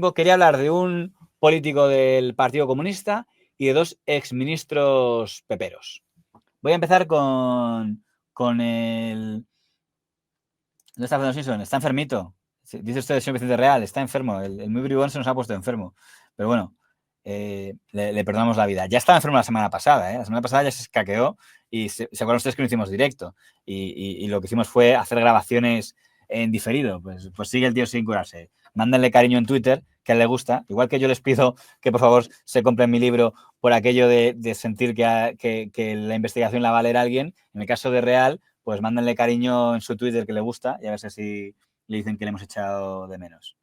tipo quería hablar de un político del Partido Comunista y de dos exministros peperos. Voy a empezar con el... ¿Dónde está Fernando Simpson? Está enfermito. Dice usted el señor Vicente Real, está enfermo. El muy bribón se nos ha puesto enfermo. Pero bueno, le perdonamos la vida. Ya estaba enfermo la semana pasada, ¿eh? La semana pasada ya se escaqueó y se acuerdan ustedes que no hicimos directo. Y lo que hicimos fue hacer grabaciones en diferido. Pues sigue el tío sin curarse. Mándenle cariño en Twitter, que a él le gusta. Igual que yo les pido que por favor se compren mi libro por aquello de sentir que la investigación la va a leer alguien. En el caso de Real, pues mándenle cariño en su Twitter que le gusta y a ver si le dicen que le hemos echado de menos.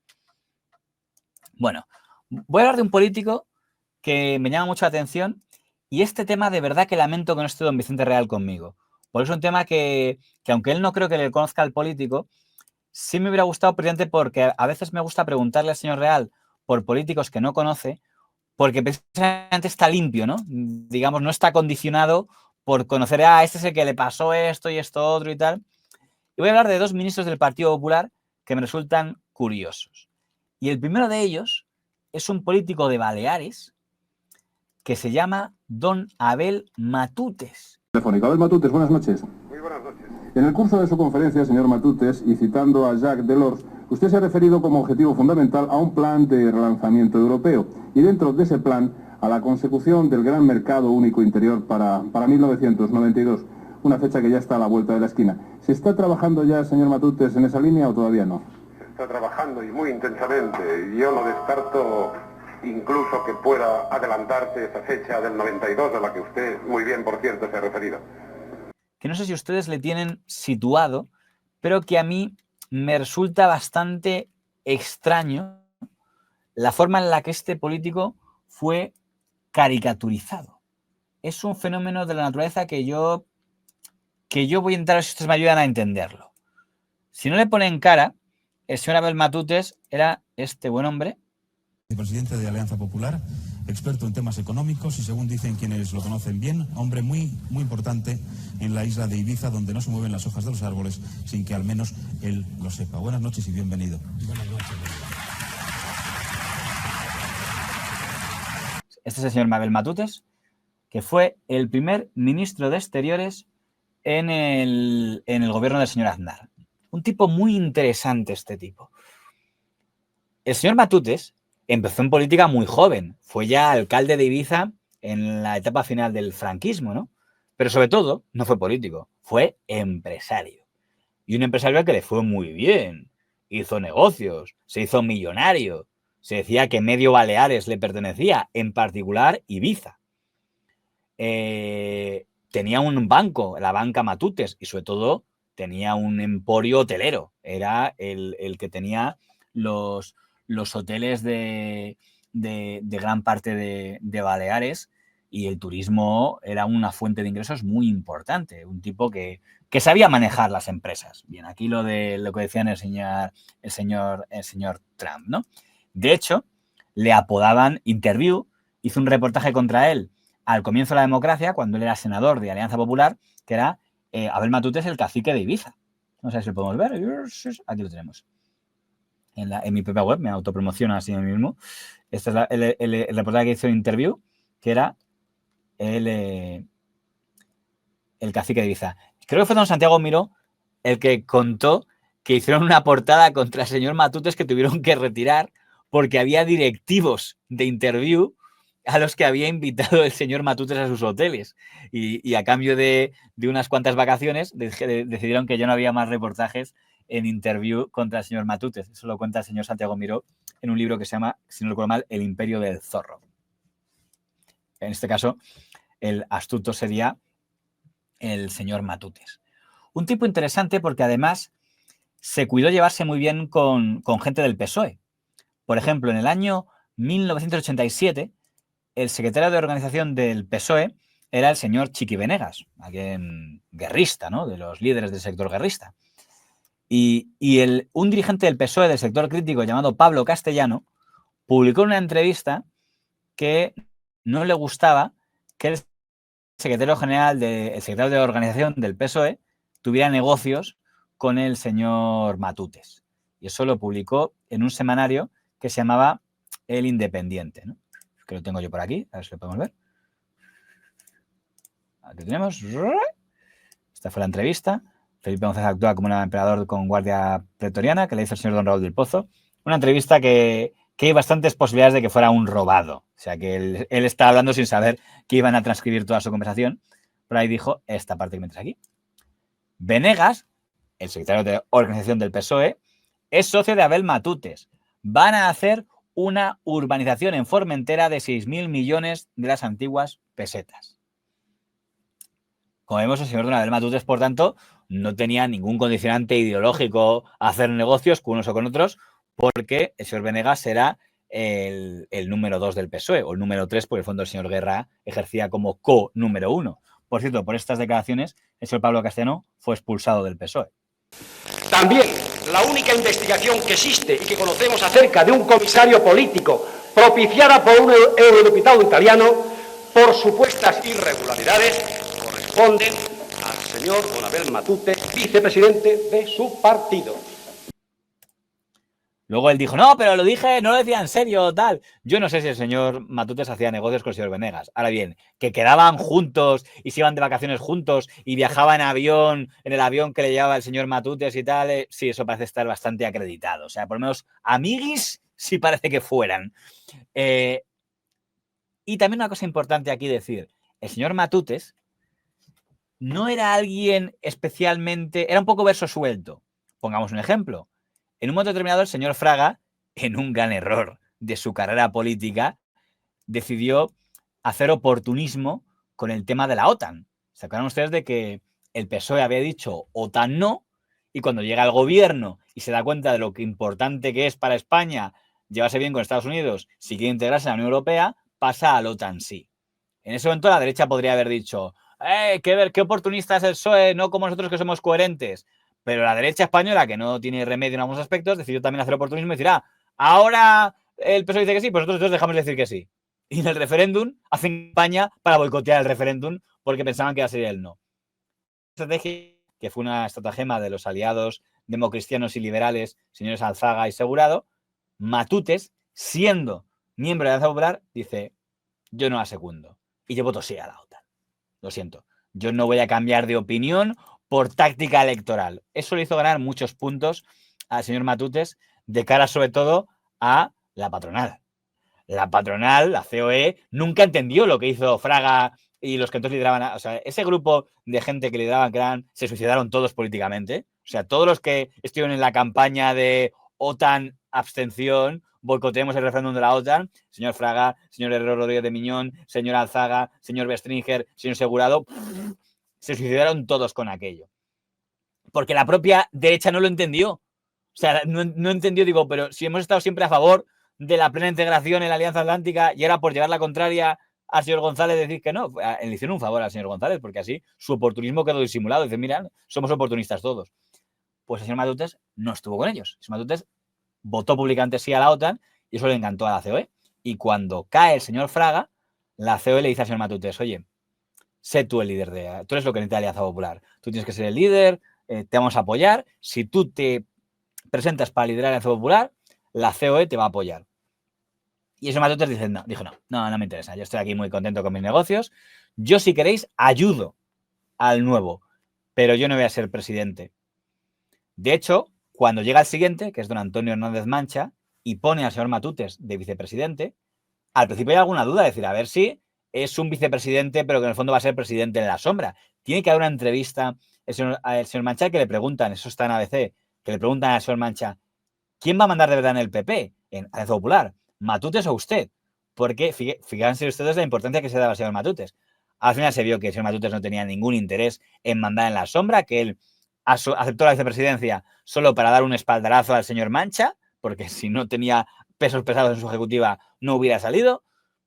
Bueno, voy a hablar de un político que me llama mucho la atención y este tema de verdad que lamento que no esté don Vicente Real conmigo. Porque es un tema que aunque él no creo que le conozca al político, sí me hubiera gustado, precisamente porque a veces me gusta preguntarle al señor Real por políticos que no conoce, porque precisamente está limpio, ¿no? Digamos, no está condicionado por conocer, este es el que le pasó esto y esto otro y tal. Y voy a hablar de dos ministros del Partido Popular que me resultan curiosos. Y el primero de ellos es un político de Baleares que se llama don Abel Matutes. Telefónico. Abel Matutes, buenas noches. Muy buenas noches. En el curso de su conferencia, señor Matutes, y citando a Jacques Delors, usted se ha referido como objetivo fundamental a un plan de relanzamiento europeo y dentro de ese plan a la consecución del gran mercado único interior para 1992, una fecha que ya está a la vuelta de la esquina. ¿Se está trabajando ya, señor Matutes, en esa línea o todavía no? Se está trabajando y muy intensamente. Yo no descarto incluso que pueda adelantarse esa fecha del 92 a la que usted muy bien, por cierto, se ha referido. Que no sé si ustedes le tienen situado, pero que a mí me resulta bastante extraño la forma en la que este político fue caricaturizado. Es un fenómeno de la naturaleza que yo voy a intentar ver si ustedes me ayudan a entenderlo. Si no le ponen cara, el señor Abel Matutes era este buen hombre. Presidente de Alianza Popular, experto en temas económicos y, según dicen quienes lo conocen bien, hombre muy importante en la isla de Ibiza, donde no se mueven las hojas de los árboles sin que al menos él lo sepa. Buenas noches y bienvenido. Buenas noches. Este es el señor Abel Matutes, que fue el primer ministro de Exteriores en el gobierno del señor Aznar. Un tipo muy interesante este tipo. El señor Matutes empezó en política muy joven. Fue ya alcalde de Ibiza en la etapa final del franquismo, ¿no? Pero sobre todo, no fue político, fue empresario. Y un empresario al que le fue muy bien. Hizo negocios, se hizo millonario. Se decía que medio Baleares le pertenecía, en particular Ibiza. Tenía un banco, la banca Matutes, y sobre todo tenía un emporio hotelero. Era el que tenía los hoteles de gran parte de Baleares, y el turismo era una fuente de ingresos muy importante. Un tipo que sabía manejar las empresas. Bien, aquí lo que decían el señor Trump, ¿no? De hecho, le apodaban Interview, hizo un reportaje contra él al comienzo de la democracia, cuando él era senador de Alianza Popular, que era Abel Matutes, el cacique de Ibiza. No sé si lo podemos ver. Aquí lo tenemos. En mi propia web, me autopromociona así a mí mismo. Este es el reportaje que hizo Interview, que era el cacique de Ibiza. Creo que fue don Santiago Miró el que contó que hicieron una portada contra el señor Matutes que tuvieron que retirar porque había directivos de Interview a los que había invitado el señor Matutes a sus hoteles. Y a cambio de unas cuantas vacaciones decidieron que ya no había más reportajes en Interview contra el señor Matutes. Eso lo cuenta el señor Santiago Miró en un libro que se llama, si no recuerdo mal, El Imperio del Zorro. En este caso, el astuto sería el señor Matutes. Un tipo interesante porque además se cuidó llevarse muy bien con gente del PSOE. Por ejemplo, en el año 1987, el secretario de organización del PSOE era el señor Chiqui Venegas, alguien guerrista, ¿no? De los líderes del sector guerrista. Y un dirigente del PSOE del sector crítico llamado Pablo Castellano publicó una entrevista que no le gustaba que el secretario de organización del PSOE tuviera negocios con el señor Matutes. Y eso lo publicó en un semanario que se llamaba El Independiente, ¿no? Que lo tengo yo por aquí, a ver si lo podemos ver. Aquí tenemos. Esta fue la entrevista. Felipe González actúa como un emperador con guardia pretoriana, que le hizo el señor don Raúl del Pozo. Una entrevista que hay bastantes posibilidades de que fuera un robado. O sea, que él está hablando sin saber que iban a transcribir toda su conversación. Por ahí dijo esta parte que metes aquí. Venegas, el secretario de organización del PSOE, es socio de Abel Matutes. Van a hacer una urbanización en Formentera de 6.000 millones de las antiguas pesetas. Como vemos, el señor don Abel Matutes, por tanto, no tenía ningún condicionante ideológico a hacer negocios con unos o con otros, porque el señor Venegas era el número 2 del PSOE, o el número 3, porque en el fondo el señor Guerra ejercía como co-número 1. Por cierto, por estas declaraciones, el señor Pablo Castellano fue expulsado del PSOE. También, la única investigación que existe y que conocemos acerca de un comisario político propiciada por un eurodiputado italiano por supuestas irregularidades corresponden al señor don Abel Matute, vicepresidente de su partido. Luego él dijo, no, pero lo dije, no lo decía en serio, tal. Yo no sé si el señor Matutes hacía negocios con el señor Venegas. Ahora bien, que quedaban juntos y se iban de vacaciones juntos y viajaban en avión, en el avión que le llevaba el señor Matutes y tal, sí, eso parece estar bastante acreditado. O sea, por lo menos amiguis sí parece que fueran. Y también una cosa importante aquí decir, el señor Matutes no era alguien especialmente, era un poco verso suelto. Pongamos un ejemplo. En un momento determinado, el señor Fraga, en un gran error de su carrera política, decidió hacer oportunismo con el tema de la OTAN. ¿Se acuerdan ustedes de que el PSOE había dicho OTAN no? Y cuando llega al gobierno y se da cuenta de lo que importante que es para España llevarse bien con Estados Unidos si quiere integrarse en la Unión Europea, pasa al OTAN sí. En ese momento la derecha podría haber dicho qué oportunista es el PSOE, no como nosotros que somos coherentes. Pero la derecha española, que no tiene remedio en algunos aspectos, decidió también hacer oportunismo y decir, ahora el PSOE dice que sí, pues nosotros dejamos de decir que sí. Y en el referéndum hacen campaña para boicotear el referéndum porque pensaban que iba a ser el no. Estrategia que fue una estratagema de los aliados democristianos y liberales, señores Alzaga y Segurado, Matutes, siendo miembro de la Alianza Popular, dice, yo no la secundo. Y yo voto sí a la OTAN. Lo siento. Yo no voy a cambiar de opinión por táctica electoral. Eso le hizo ganar muchos puntos al señor Matutes de cara sobre todo a la patronal. La patronal, la COE, nunca entendió lo que hizo Fraga y los que entonces lideraban. O sea, ese grupo de gente que lideraban se suicidaron todos políticamente. O sea, todos los que estuvieron en la campaña de OTAN abstención, boicoteemos el referéndum de la OTAN, señor Fraga, señor Herrero Rodríguez de Miñón, señor Alzaga, señor Bestringer, señor Segurado, se suicidaron todos con aquello. Porque la propia derecha no lo entendió. O sea, no entendió, digo, pero si hemos estado siempre a favor de la plena integración en la Alianza Atlántica y ahora por llevar la contraria al señor González decir que no, le hicieron un favor al señor González porque así su oportunismo quedó disimulado. Dice, mira, somos oportunistas todos. Pues el señor Matutes no estuvo con ellos. El señor Matutes votó públicamente sí a la OTAN y eso le encantó a la COE. Y cuando cae el señor Fraga, la COE le dice al señor Matutes, oye, sé tú el líder tú eres lo que necesita la Alianza Popular. Tú tienes que ser el líder, te vamos a apoyar. Si tú te presentas para liderar la Alianza Popular, la COE te va a apoyar. Y ese Matutes dijo, no me interesa. Yo estoy aquí muy contento con mis negocios. Yo, si queréis, ayudo al nuevo, pero yo no voy a ser presidente. De hecho, cuando llega el siguiente, que es don Antonio Hernández Mancha, y pone al señor Matutes de vicepresidente, al principio hay alguna duda, decir, a ver si es un vicepresidente, pero que en el fondo va a ser presidente en la sombra. Tiene que haber una entrevista al señor Mancha que le preguntan, eso está en ABC, que le preguntan al señor Mancha, ¿quién va a mandar de verdad en el PP, en Alianza Popular? ¿Matutes o usted? Porque fíjense ustedes la importancia que se daba al señor Matutes. Al final se vio que el señor Matutes no tenía ningún interés en mandar en la sombra, que él aceptó la vicepresidencia solo para dar un espaldarazo al señor Mancha, porque si no tenía pesos pesados en su ejecutiva no hubiera salido,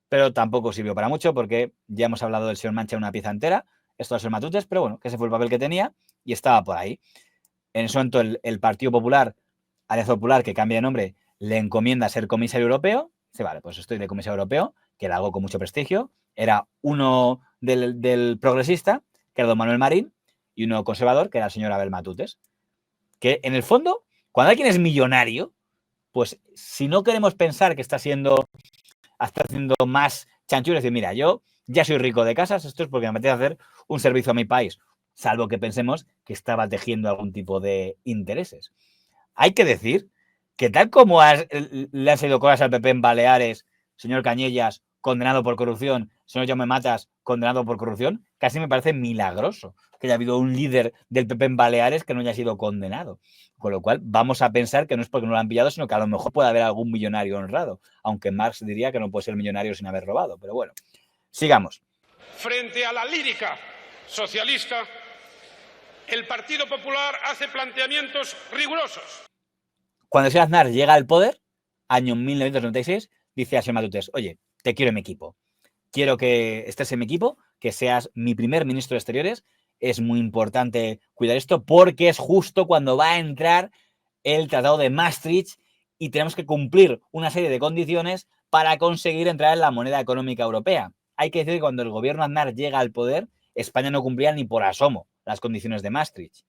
pero tampoco sirvió para mucho porque ya hemos hablado del señor Mancha una pieza entera, esto es el Matutes, pero bueno, que ese fue el papel que tenía y estaba por ahí. En ese momento el Partido Popular, Alianza Popular, que cambia de nombre, le encomienda ser comisario europeo. Dice, vale, pues estoy de comisario europeo, que era algo con mucho prestigio. Era uno del progresista, que era don Manuel Marín, y uno conservador, que era el señor Abel Matutes. Que en el fondo, cuando alguien es millonario, pues si no queremos pensar que está haciendo más chanchullo, es decir, mira, yo ya soy rico de casas, esto es porque me apetece hacer un servicio a mi país, salvo que pensemos que estaba tejiendo algún tipo de intereses. Hay que decir que tal como le han salido cosas al PP en Baleares, señor Cañellas, condenado por corrupción, señor Jaume Matas, condenado por corrupción, casi me parece milagroso que haya habido un líder del PP en Baleares que no haya sido condenado. Con lo cual, vamos a pensar que no es porque no lo han pillado, sino que a lo mejor puede haber algún millonario honrado, aunque Marx diría que no puede ser millonario sin haber robado. Pero bueno, sigamos. Frente a la lírica socialista, el Partido Popular hace planteamientos rigurosos. Cuando el señor Aznar llega al poder, año 1996, dice a señor Matutes, oye, te quiero en mi equipo. Quiero que estés en mi equipo, que seas mi primer ministro de Exteriores. Es muy importante cuidar esto porque es justo cuando va a entrar el Tratado de Maastricht y tenemos que cumplir una serie de condiciones para conseguir entrar en la moneda económica europea. Hay que decir que cuando el gobierno Aznar llega al poder, España no cumplía ni por asomo las condiciones de Maastricht.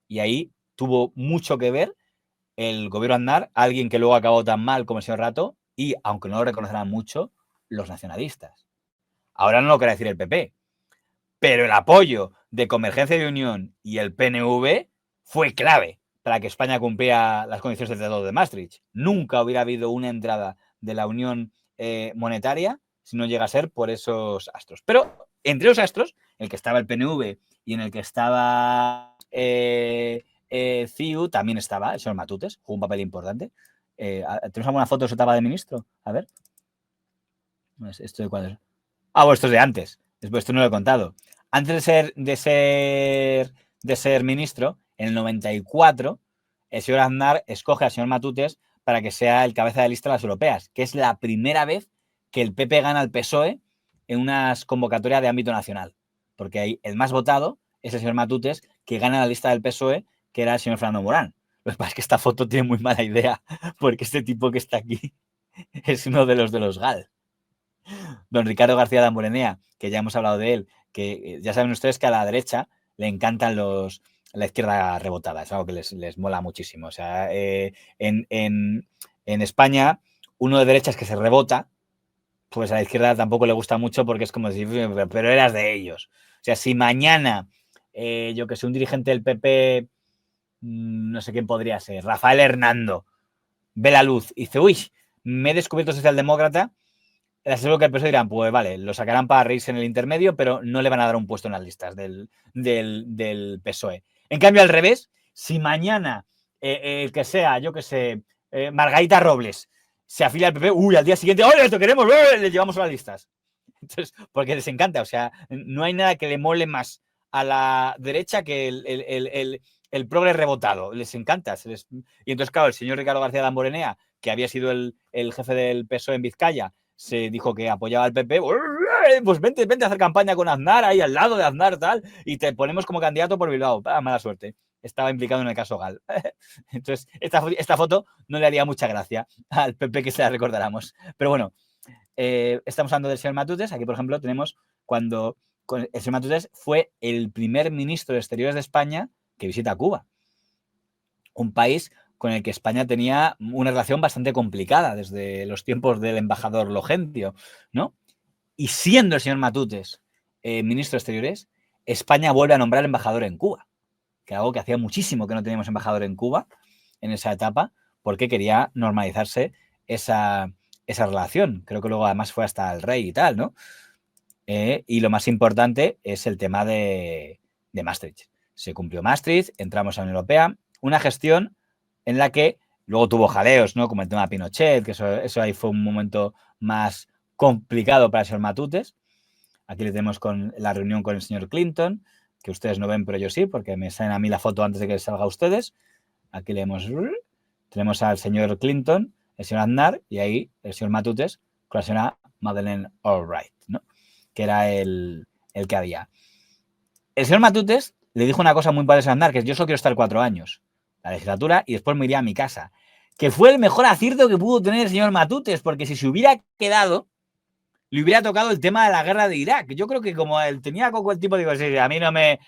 Y ahí tuvo mucho que ver el gobierno Aznar, alguien que luego acabó tan mal como el señor Rato, y, aunque no lo reconocerán mucho, los nacionalistas. Ahora no lo quiere decir el PP, pero el apoyo de Convergencia y Unión y el PNV fue clave para que España cumpliera las condiciones del Tratado de Maastricht. Nunca hubiera habido una entrada de la Unión Monetaria si no llega a ser por esos astros. Pero entre los astros, en el que estaba el PNV y en el que estaba CiU, también estaba el señor Matutes, jugó un papel importante. ¿Tenemos alguna foto de su etapa de ministro? A ver. ¿Esto de cuándo es? Ah, bueno, esto es de antes. Esto no lo he contado. Antes de ser ministro, en el 94, el señor Aznar escoge al señor Matutes para que sea el cabeza de lista de las europeas, que es la primera vez que el PP gana al PSOE en unas convocatorias de ámbito nacional. Porque ahí el más votado es el señor Matutes, que gana la lista del PSOE, que era el señor Fernando Morán. Lo que pasa es que esta foto tiene muy mala idea, porque este tipo que está aquí es uno de los GAL. Don Ricardo García Damborenea, que ya hemos hablado de él, que ya saben ustedes que a la derecha le encantan la izquierda rebotada, es algo que les mola muchísimo. O sea, en España, uno de derechas que se rebota, pues a la izquierda tampoco le gusta mucho porque es como decir, pero eras de ellos. O sea, si mañana, yo que sé, un dirigente del PP, no sé quién podría ser, Rafael Hernando, ve la luz y dice, uy, me he descubierto socialdemócrata, les aseguro que el PSOE dirán, pues vale, lo sacarán para reírse en el intermedio, pero no le van a dar un puesto en las listas del PSOE. En cambio, al revés, si mañana el que sea, yo que sé, Margarita Robles se afilia al PP, uy, al día siguiente, ¡oye, esto queremos! Le llevamos a las listas. Entonces, porque les encanta, o sea, no hay nada que le mole más a la derecha que el progre rebotado. Les encanta. Y entonces, claro, el señor Ricardo García Damborenea, que había sido el jefe del PSOE en Vizcaya, se dijo que apoyaba al PP, pues vente a hacer campaña con Aznar, ahí al lado de Aznar, tal, y te ponemos como candidato por Bilbao. Mala suerte. Estaba implicado en el caso Gal. Entonces, esta foto no le haría mucha gracia al PP, que se la recordáramos. Pero bueno, estamos hablando del señor Matutes. Aquí, por ejemplo, tenemos cuando el señor Matutes fue el primer ministro de Exteriores de España que visita Cuba. Un país con el que España tenía una relación bastante complicada desde los tiempos del embajador Logentio, ¿no? Y siendo el señor Matutes ministro de Exteriores, España vuelve a nombrar embajador en Cuba, que era algo que hacía muchísimo que no teníamos embajador en Cuba en esa etapa, porque quería normalizarse esa relación. Creo que luego además fue hasta el rey y tal, ¿no? Y lo más importante es el tema de Maastricht. Se cumplió Maastricht, entramos a la Unión Europea, una gestión en la que luego tuvo jaleos, ¿no? Como el tema de Pinochet, que eso ahí fue un momento más complicado para el señor Matutes. Aquí le tenemos con la reunión con el señor Clinton, que ustedes no ven, pero yo sí, porque me salen a mí la foto antes de que salga a ustedes. Aquí tenemos al señor Clinton, el señor Aznar, y ahí el señor Matutes con la señora Madeleine Albright, ¿no? Que era el que había. El señor Matutes le dijo una cosa muy padre a Aznar, que es: yo solo quiero estar 4 años, la legislatura, y después me iría a mi casa. Que fue el mejor acierto que pudo tener el señor Matutes, porque si se hubiera quedado, le hubiera tocado el tema de la guerra de Irak. Yo creo que como él tenía coco el tipo, digo, sí, a mí no me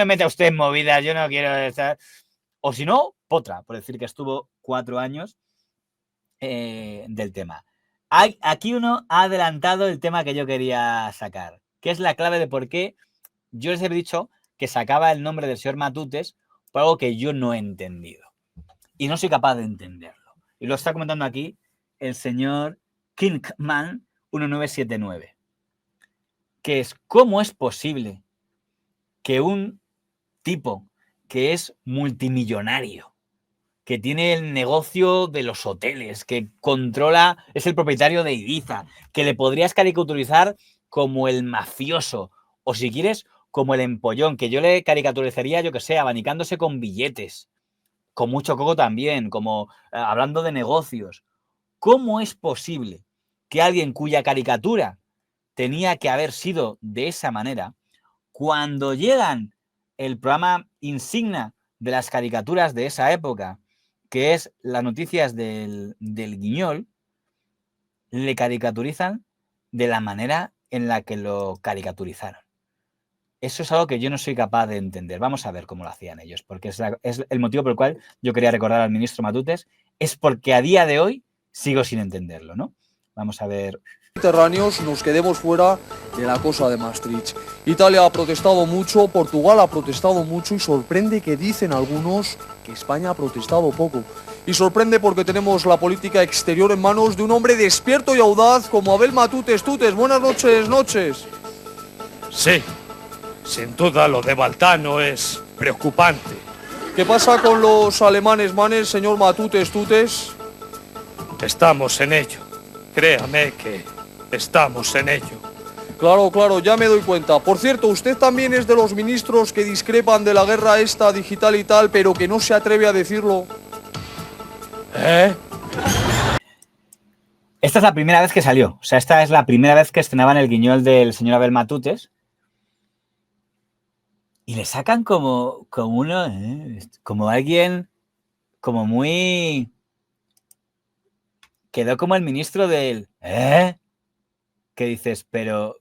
meta usted en movidas, yo no quiero estar. O si no, potra, por decir que estuvo 4 años del tema. Aquí uno ha adelantado el tema que yo quería sacar, que es la clave de por qué yo les he dicho que sacaba el nombre del señor Matutes por algo que yo no he entendido. Y no soy capaz de entenderlo. Y lo está comentando aquí el señor Kingman 1979. Que es, ¿cómo es posible que un tipo que es multimillonario, que tiene el negocio de los hoteles, que controla, es el propietario de Ibiza, que le podrías caricaturizar como el mafioso, o si quieres, como el empollón, que yo le caricaturizaría, yo que sé, abanicándose con billetes, con mucho coco también, como hablando de negocios? ¿Cómo es posible que alguien cuya caricatura tenía que haber sido de esa manera, cuando llegan el programa insignia de las caricaturas de esa época, que es las noticias del Guiñol, le caricaturizan de la manera en la que lo caricaturizaron? Eso es algo que yo no soy capaz de entender. Vamos a ver cómo lo hacían ellos, porque es el motivo por el cual yo quería recordar al ministro Matutes, es porque a día de hoy sigo sin entenderlo, ¿no? Vamos a ver. Mediterráneos nos quedemos fuera de la cosa de Maastricht. Italia ha protestado mucho, Portugal ha protestado mucho y sorprende que dicen algunos que España ha protestado poco. Y sorprende porque tenemos la política exterior en manos de un hombre despierto y audaz como Abel Matutes. Tutes, buenas noches. Sí, sin duda lo de Baltano es preocupante. ¿Qué pasa con los alemanes, manes, señor Matutes, Tutes? Estamos en ello. Créame que estamos en ello. Claro, ya me doy cuenta. Por cierto, usted también es de los ministros que discrepan de la guerra esta digital y tal, pero que no se atreve a decirlo. Esta es la primera vez que salió. O sea, esta es la primera vez que estrenaban el Guiñol del señor Abel Matutes. Y le sacan como uno, como alguien, como muy... Quedó como el ministro del... Que dices, pero...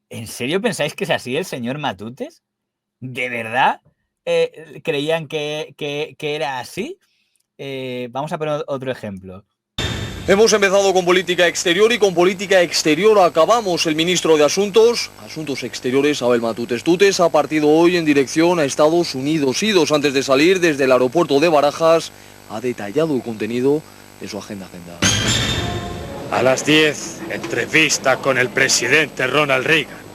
¿En serio pensáis que es así el señor Matutes? ¿De verdad creían que era así? Vamos a poner otro ejemplo. Hemos empezado con política exterior y con política exterior acabamos. El ministro de Asuntos Exteriores, Abel Matutes Tutes, ha partido hoy en dirección a Estados Unidos. Antes de salir desde el aeropuerto de Barajas, ha detallado el contenido de su agenda. A las 10, entrevista con el presidente Ronald Reagan.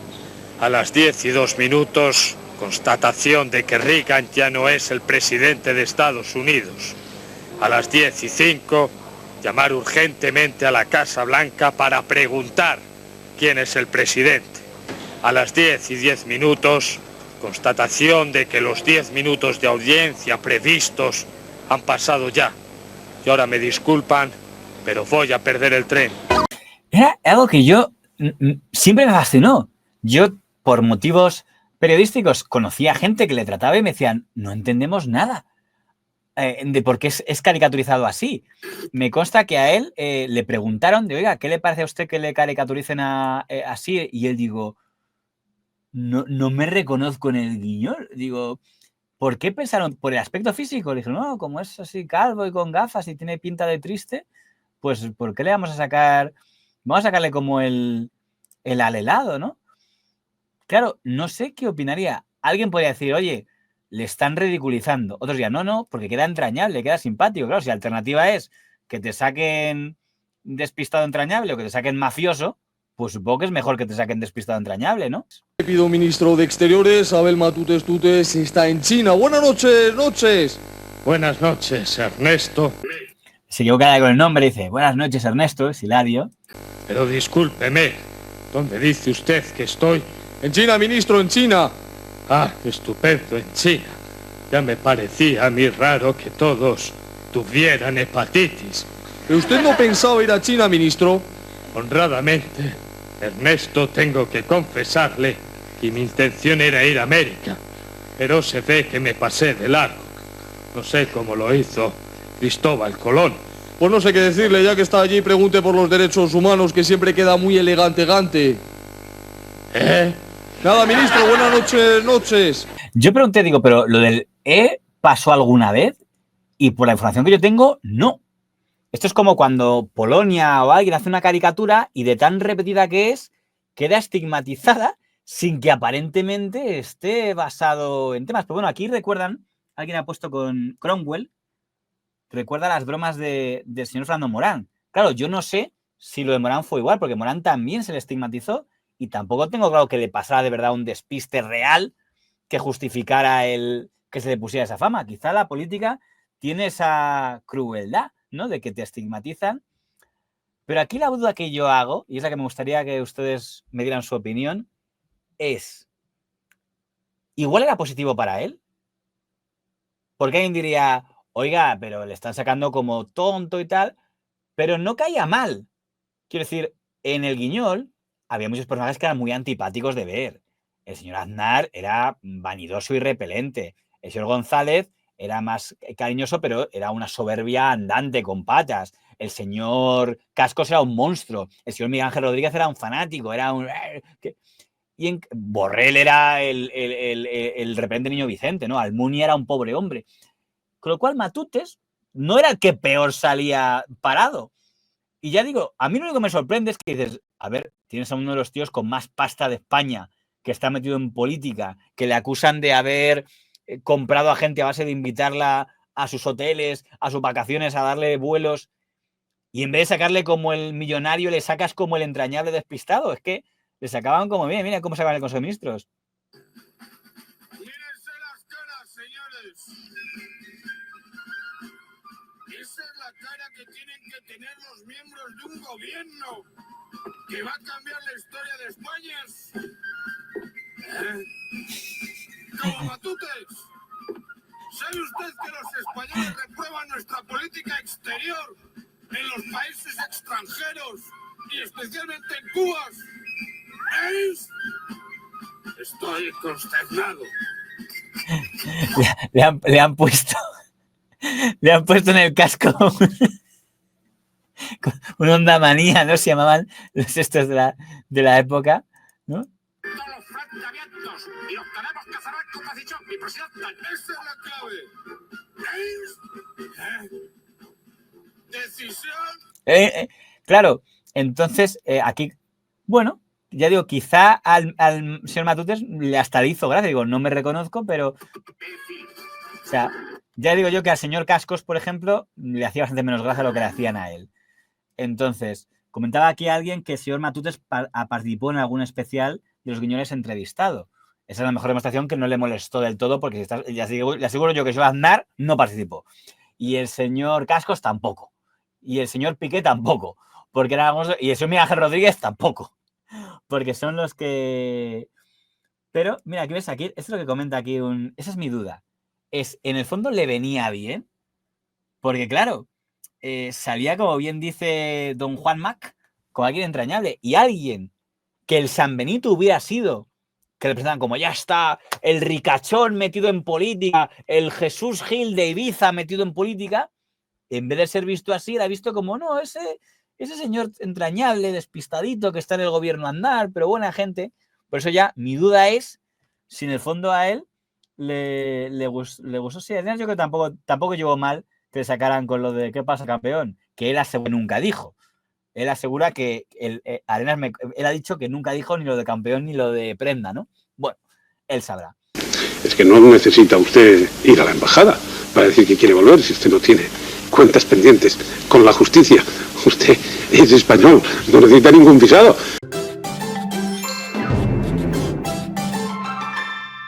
A las 10:02, constatación de que Reagan ya no es el presidente de Estados Unidos. A las 10:05, llamar urgentemente a la Casa Blanca para preguntar quién es el presidente. A las 10:10, constatación de que los 10 minutos de audiencia previstos han pasado ya. Y ahora me disculpan, pero voy a perder el tren. Era algo que yo siempre me fascinó. Yo, por motivos periodísticos, conocía gente que le trataba y me decían, no entendemos nada de por qué es caricaturizado así. Me consta que a él le preguntaron de, oiga, ¿qué le parece a usted que le caricaturicen así? Y él digo, no me reconozco en el Guiñol. Digo, ¿por qué pensaron? ¿Por el aspecto físico? Le dije, no, como es así calvo y con gafas y tiene pinta de triste, pues ¿por qué le vamos a sacar? Vamos a sacarle como el alelado, ¿no? Claro, no sé qué opinaría. Alguien podría decir, oye, le están ridiculizando. Otros dirían, no, porque queda entrañable, queda simpático. Claro, si la alternativa es que te saquen despistado entrañable o que te saquen mafioso, pues supongo que es mejor que te saquen despistado entrañable, ¿no? Le pido, ministro de Exteriores, Abel Matutes Tutes, está en China. Buenas noches. Buenas noches, Ernesto. Se equivoca con el nombre, dice, buenas noches, Ernesto, es Hilario. Pero discúlpeme, ¿dónde dice usted que estoy? En China, ministro, en China. Ah, estupendo, en China. Ya me parecía a mí raro que todos tuvieran hepatitis. ¿Pero usted no pensaba ir a China, ministro? Honradamente, Ernesto, tengo que confesarle que mi intención era ir a América, pero se ve que me pasé de largo. No sé cómo lo hizo Cristóbal Colón. Pues no sé qué decirle, ya que está allí, pregunte por los derechos humanos, que siempre queda muy elegante. Nada, ministro, buenas noches. Yo pregunté, digo, pero lo del pasó alguna vez y por la información que yo tengo, no. Esto es como cuando Polonia o alguien hace una caricatura y de tan repetida que es, queda estigmatizada sin que aparentemente esté basado en temas. Pero bueno, aquí recuerdan, alguien ha puesto con Cromwell, recuerda las bromas del señor Fernando Morán. Claro, yo no sé si lo de Morán fue igual, porque Morán también se le estigmatizó y tampoco tengo claro que le pasara de verdad un despiste real que justificara que se le pusiera esa fama. Quizá la política tiene esa crueldad, ¿no? De que te estigmatizan. Pero aquí la duda que yo hago, y es la que me gustaría que ustedes me dieran su opinión, es, ¿igual era positivo para él? Porque alguien diría, oiga, pero le están sacando como tonto y tal, pero no caía mal. Quiero decir, en El Guiñol había muchos personajes que eran muy antipáticos de ver. El señor Aznar era vanidoso y repelente. El señor González era más cariñoso, pero era una soberbia andante con patas. El señor Cascos era un monstruo. El señor Miguel Ángel Rodríguez era un fanático, era un... Y Borrell era el repelente niño Vicente, ¿no? Almunia era un pobre hombre. Con lo cual Matutes no era el que peor salía parado. Y ya digo, a mí lo único que me sorprende es que dices, a ver, tienes a uno de los tíos con más pasta de España que está metido en política, que le acusan de haber comprado a gente a base de invitarla a sus hoteles, a sus vacaciones, a darle vuelos, y en vez de sacarle como el millonario, le sacas como el entrañable despistado. Es que le sacaban como, mira cómo sacaban el Consejo de Ministros. Mírense las caras, señores. Esa es la cara que tienen que tener los miembros de un gobierno que va a cambiar la historia de España. Como Matutes. ¿Sabe usted que los españoles reprueban nuestra política exterior en los países extranjeros y especialmente en Cuba? ¿Veis? Estoy consternado. Le han puesto en el casco un Onda Manía, ¿no? Se llamaban los estos de la época, ¿no? Todos los planteamientos y los tenemos que cerrar como ha dicho mi presidente. Esa es la clave. ¿Veis? Decisión. Claro, entonces aquí, bueno, ya digo, quizá al señor Matutes le hasta le hizo gracia. Digo, no me reconozco, pero... O sea, ya digo yo que al señor Cascos, por ejemplo, le hacía bastante menos gracia lo que le hacían a él. Entonces, comentaba aquí alguien que el señor Matutes participó en algún especial de Los Guiñoles entrevistado. Esa es la mejor demostración que no le molestó del todo, porque le aseguro yo que el señor Aznar no participó. Y el señor Cascos tampoco. Y el señor Piqué tampoco. Porque y el señor Miguel Ángel Rodríguez tampoco. Porque son los que... Pero, mira, aquí ves, aquí, esto es lo que comenta aquí esa es mi duda. En el fondo le venía bien. Porque, claro, salía, como bien dice don Juan Mac, con alguien entrañable. Y alguien que el San Benito hubiera sido, que le presentaban como, ya está, el ricachón metido en política, el Jesús Gil de Ibiza metido en política, en vez de ser visto así, era visto como, no, ese señor entrañable, despistadito, que está en el gobierno andar, pero buena gente. Por eso ya mi duda es si en el fondo a él le gustó. Sí, yo creo que tampoco llevó mal que le sacaran con lo de ¿qué pasa, campeón? Que él nunca dijo. Él asegura que Arenas él ha dicho que nunca dijo ni lo de campeón ni lo de prenda, ¿no? Bueno, él sabrá. Es que no necesita usted ir a la embajada para decir que quiere volver si usted no tiene cuentas pendientes con la justicia. Usted es español, no necesita ningún visado.